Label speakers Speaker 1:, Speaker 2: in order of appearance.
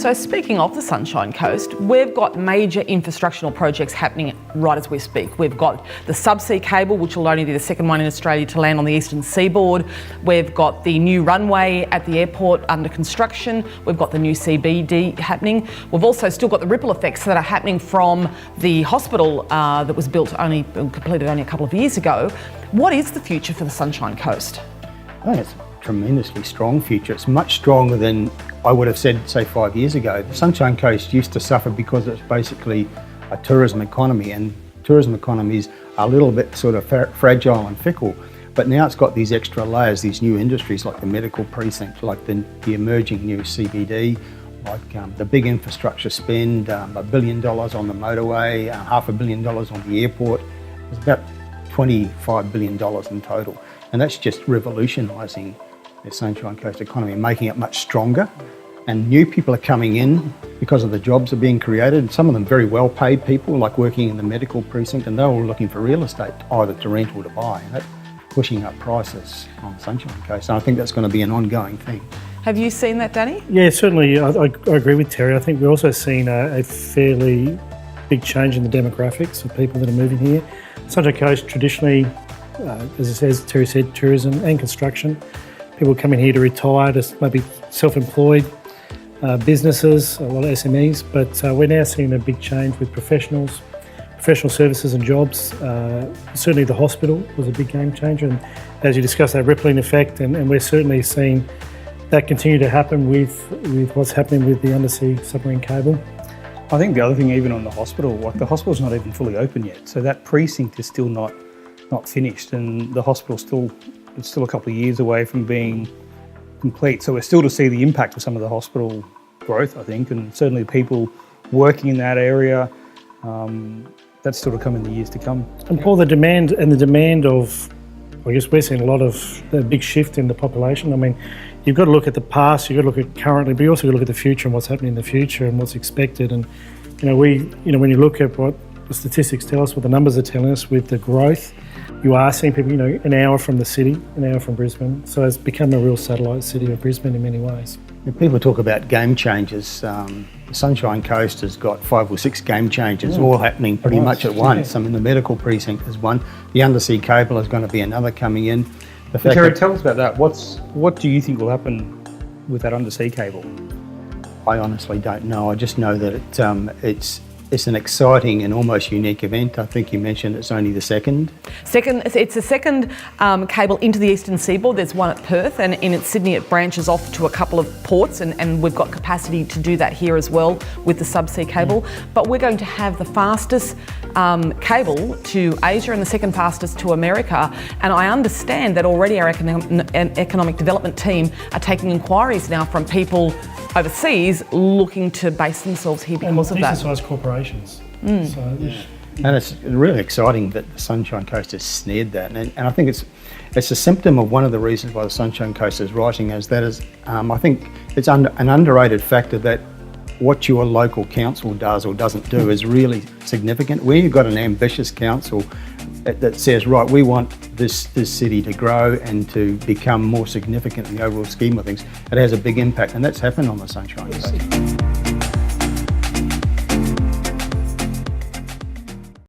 Speaker 1: So speaking of the Sunshine Coast, we've got major infrastructural projects happening right as we speak. We've got the subsea cable, which will only be the second one in Australia to land on the eastern seaboard. We've got the new runway at the airport under construction. We've got the new CBD happening. We've also still got the ripple effects that are happening from the hospital that was completed only a couple of years ago. What is the future for the Sunshine Coast?
Speaker 2: I think it's a tremendously strong future. It's much stronger than I would have said, say, 5 years ago. The Sunshine Coast used to suffer because it's basically a tourism economy, and tourism economies are a little bit sort of fragile and fickle. But now it's got these extra layers, these new industries like the medical precinct, like the emerging new CBD, like the big infrastructure spend, $1 billion on the motorway, $500 million on the airport. It's about $25 billion in total. And that's just revolutionising the Sunshine Coast economy, making it much stronger. And new people are coming in because of the jobs that are being created. Some of them very well paid people, like working in the medical precinct, and they're all looking for real estate, either to rent or to buy. And that's pushing up prices on the Sunshine Coast. And I think that's going to be an ongoing thing.
Speaker 1: Have you seen that, Danny?
Speaker 3: Yeah, certainly. I agree with Terry. I think we've also seen a fairly big change in the demographics of people that are moving here. Sunshine Coast traditionally, as Terry said, tourism and construction. People coming here to retire, to maybe self-employed businesses, a lot of SMEs, but we're now seeing a big change with professional services and jobs. Certainly the hospital was a big game changer, and as you discussed, that rippling effect, and we're certainly seeing that continue to happen with what's happening with the undersea submarine cable.
Speaker 4: I think the other thing, even on the hospital, like the hospital's not even fully open yet, so that precinct is still not finished, and the hospital's still a couple of years away from being complete. So we're still to see the impact of some of the hospital growth, I think, and certainly people working in that area. That's still to come in the years to come.
Speaker 3: And Paul, the demand of, I guess we're seeing a lot of the big shift in the population. I mean, you've got to look at the past, you've got to look at currently, but you also got to look at the future and what's happening in the future and what's expected. And when you look at what the statistics tell us, what the numbers are telling us with the growth, you are seeing people, an hour from the city, an hour from Brisbane. So it's become a real satellite city of Brisbane in many ways.
Speaker 2: If people talk about game changers, the Sunshine Coast has got 5 or 6 game changers all happening pretty much at once. I mean, the medical precinct is one. The undersea cable is going to be another coming in.
Speaker 4: Terry, tell us about that. What do you think will happen with that undersea cable?
Speaker 2: I honestly don't know. I just know that it's an exciting and almost unique event. I think you mentioned it's only the second.
Speaker 1: It's the second cable into the eastern seaboard. There's one at Perth, and in Sydney it branches off to a couple of ports, and we've got capacity to do that here as well with the subsea cable. But we're going to have the fastest cable to Asia and the second fastest to America. And I understand that already our economic development team are taking inquiries now from people overseas looking to base themselves here because of that.
Speaker 3: Decent-sized corporations.
Speaker 2: And it's really exciting that the Sunshine Coast has snared that, and I think it's a symptom of one of the reasons why the Sunshine Coast is rising. I think it's an underrated factor that what your local council does or doesn't do is really significant. Where you've got an ambitious council that says, right, we want this city to grow and to become more significant in the overall scheme of things, it has a big impact, and that's happened on the Sunshine Coast.